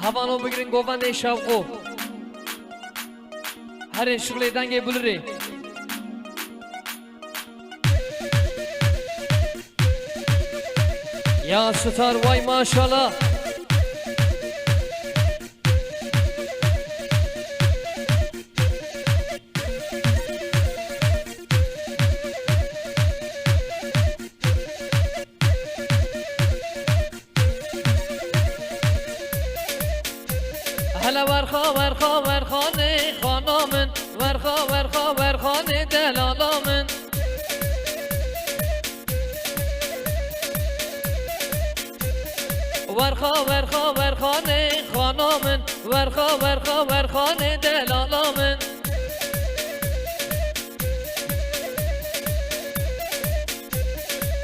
هوانو بگیرین گوونده شوقو هر شغل دنگه بلره یا ستار وای ماشالله هلا ورخانه خانامن ورخانه دلالامن ورخانه خانامن ورخانه دلالامن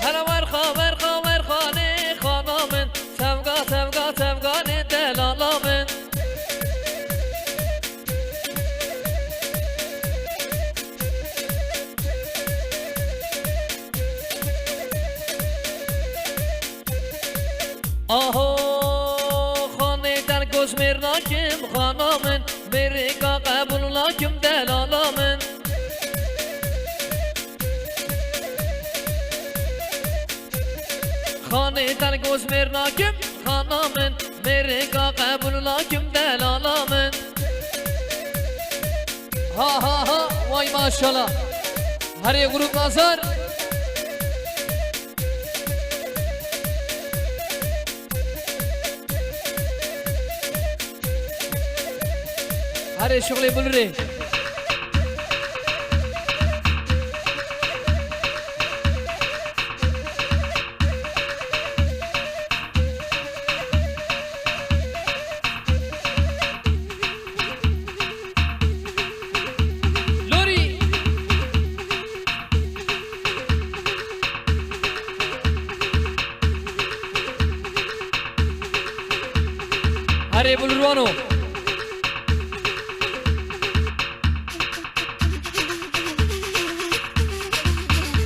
هلا ورخانه خانامن تفگانه دلالامن آهو خانه در گوش مرناکم خانامن برگا قبول لاکم دلالامن خانه در گوش مرناکم خانامن برگا قبول لاکم دلالامن ها وای ماشالله هر یک گروه نظر هر شغل بلره لوری هر بلروانو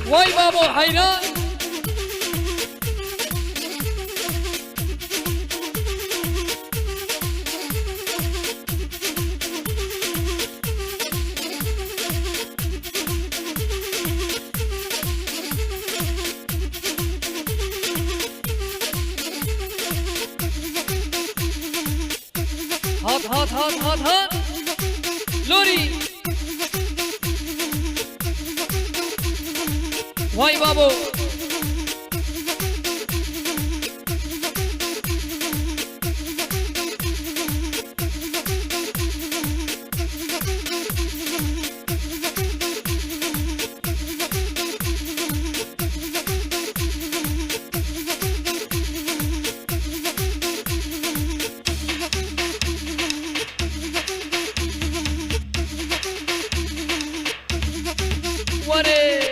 وای بابا حیران هات لوری وای بابو وره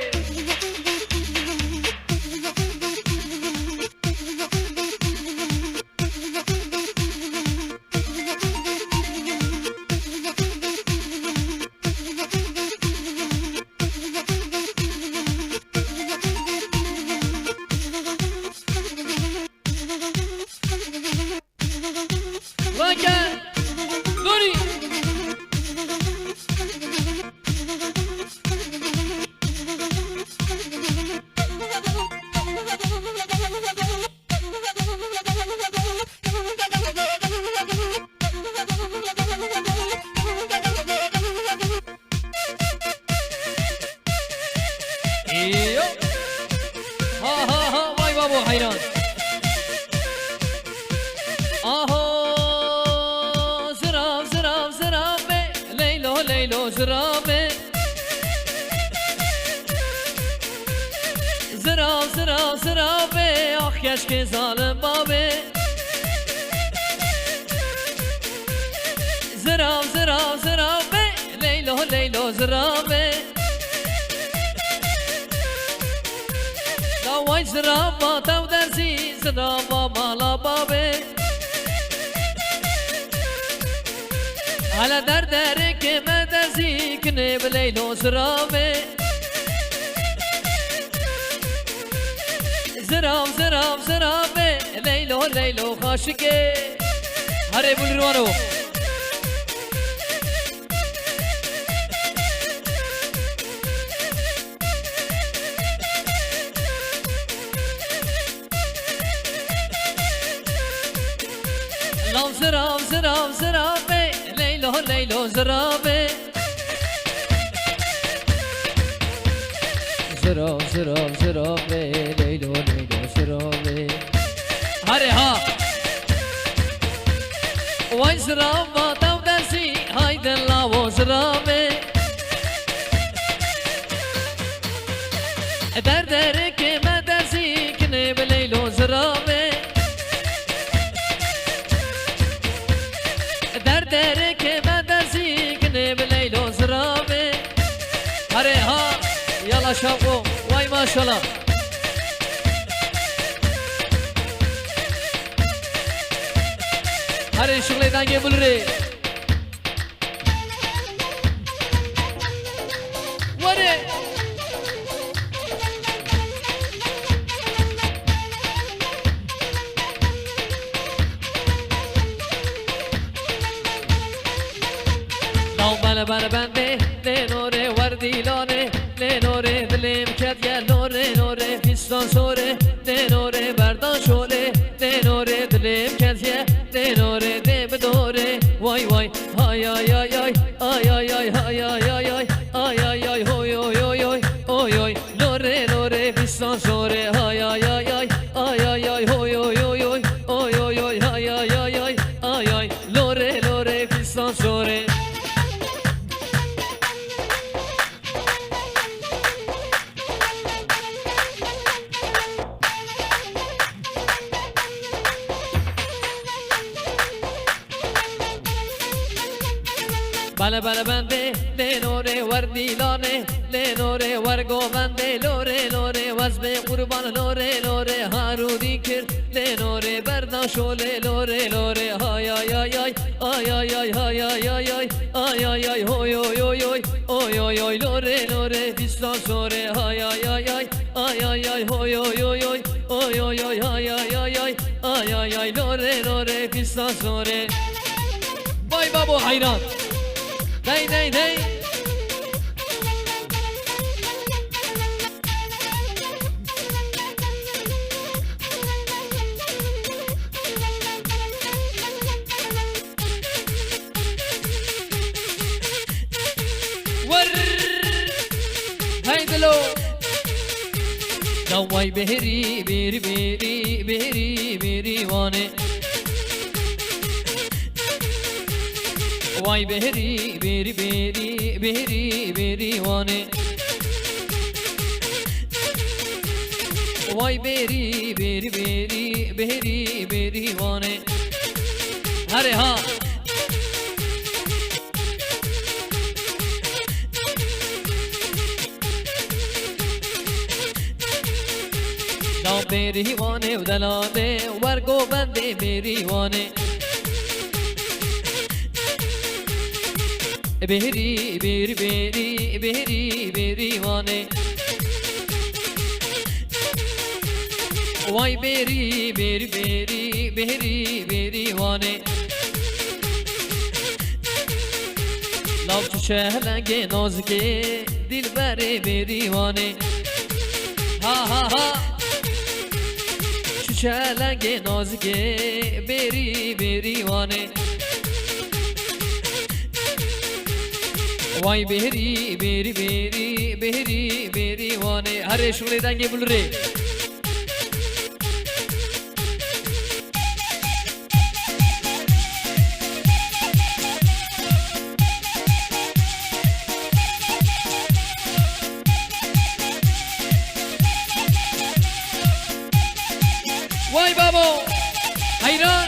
لوری ها وای بابا حیران آهو زرابه لیلو زرابه زرابه آخ کشک ظالم بابه زرابه لیلو زرابه وای زرابا تو درزی زرابا مالا بابه حالا در که مدرزی کنه بلیلو زرابه زرابه لیلو خاشکه هره بول روانو لام زراب زراب زرابه لیلو لیلو زرابه زراب زراب زرابه لیلو لیلو زرابه هره ها وای زراب با دو دستی های دلا و زرابه در در که مدرسی کنه به لیلو زرابه در در که مدرسی کنه به لیلو زرابه هره ها یالا شاقو وای ماشالله هره شغلی دنگه بلره وره بله بله بنده لنوره وردی لانه لنوره دلم کد یا نوره نوره فیستان سوره لنوره بردان شوله لنوره دلم کد یا لنوره ده بدوره وای وای های آی آی آی آی آی آی های آی آی آی آی آی آی هوی اوی اوی اوی اوی اوی نوره نوره فیستان سوره های آی آی آی آی آی آی هوی اوی اوی اوی اوی اوی اوی های آی آی آی آی آی نوره نوره فیستان سوره بله بله بنده لنوره وردی لانه لنوره ورگو بنده لوره لوره وزب قربان لوره لوره هارودی کرد لنوره برداشوله لوره لوره های آی آی آی آی آی آی های آی آی آی آی آی آی هوی اوی اوی اوی اوی اوی اوی لوره لوره فیستان سوره های آی آی آی آی آی آی هوی اوی اوی اوی اوی اوی اوی های آی آی آی آی آی آی لوره لوره فیستان سوره وای بابا حیران دی دی دی ور هیدلو دوای بهری بیری بیری بیری بیری وانه وای بهری بیری بیری بیری بیری وانه وای بیری بیری بیری بیری بیری وانه هره ها دام بیری وانه و دلاله ورگو بنده بیری وانه بهری بهری بهری بهری بهری وانه وای بهری بهری بهری بهری بهری وانه لاب تو شهلنگ نازکه دل بره بهری وانه ها ها ها تو شهلنگ نازکه بهری بهری وانه وای بهری بهری بهری بهری بهری وانه هره شغلی دنگه بلره وای بابا حیران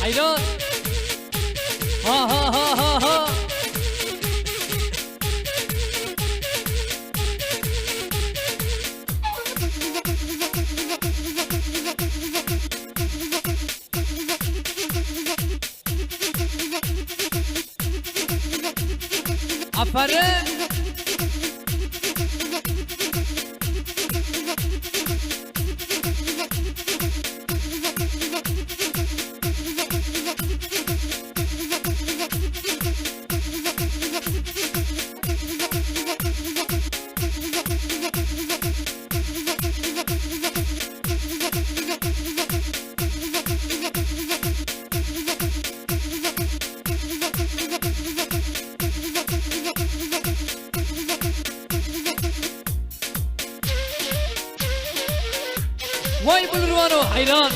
حیران ها ها ها ها ها آفرین وای بلروانو حیران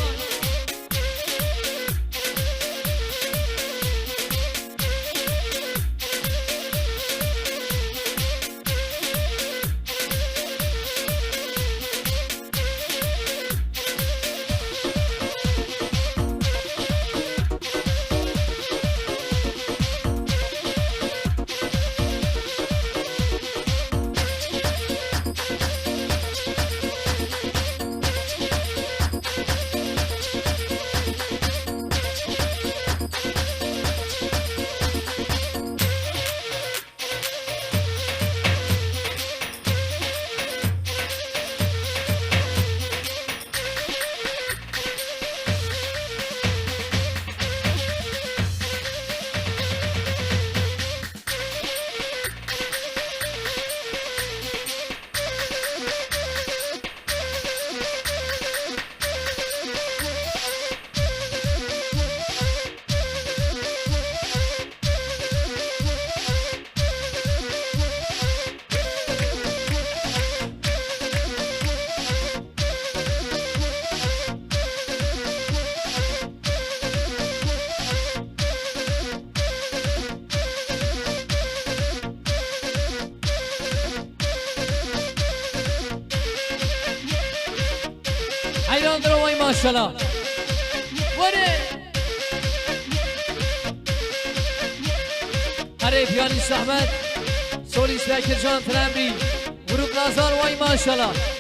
حیران درو وای ماشالله وره هره پیانی سحمد سولیس بکر جان ترمری ورود نازار وای ماشالله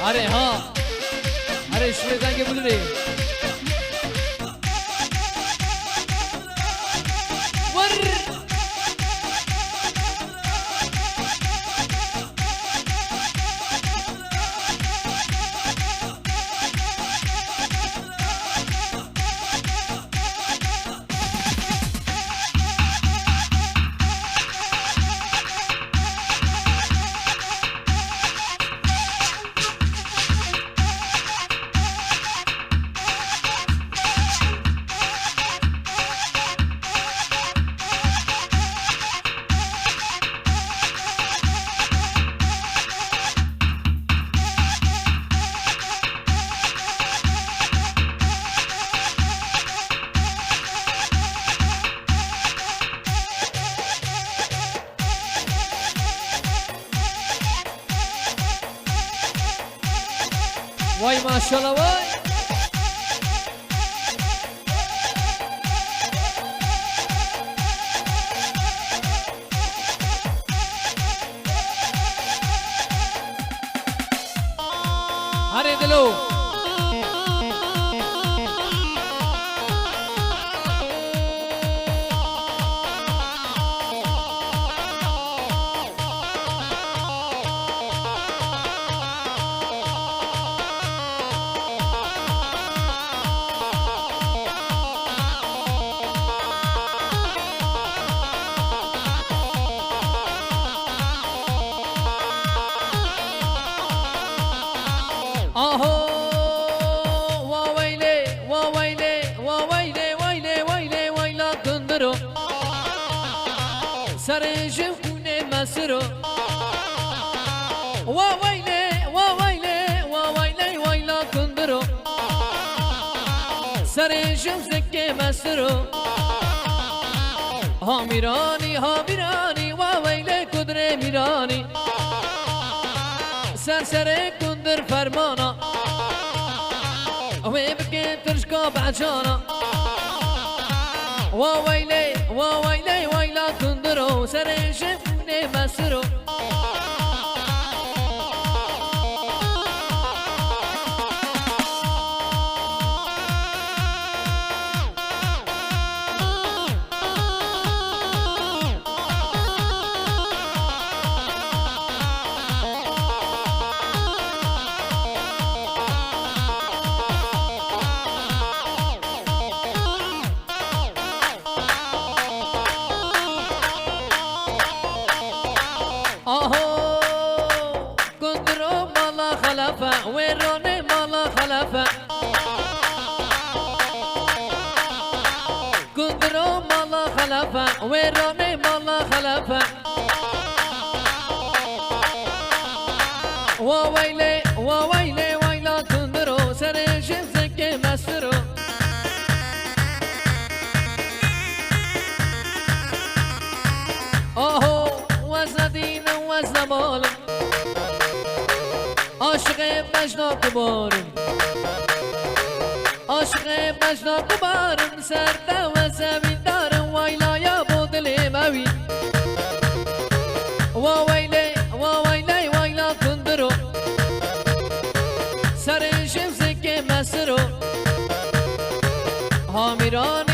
آره ها آره شوی زنگ بلوری ور وای ماشالله وای هره دلو سر جفونه مسرو وويلي وويلي وويلي ويلا كندرو سر جمزك مسرو ها میرانی وويلي كدر میرانی سر كندر فرمانا ويبكي ترشكا بعجانا وويلي وويلي ويلا كندرو سر جفونه مسرو آهو کندرو مالا خلافه ویرانه مالا خلافه کندرو مالا خلافه ویرانه مالا خلافه وويلي وويلي ويلا كندرو سر جنزك مسرو آهو وزدین وزن مالم عاشق مجنا کبارم عاشق مجنا کبارم سرده و زمین دارم ویلا یا بودل موی وویلی وویلی ویلا کندرو سر جمزک مسرو ها میران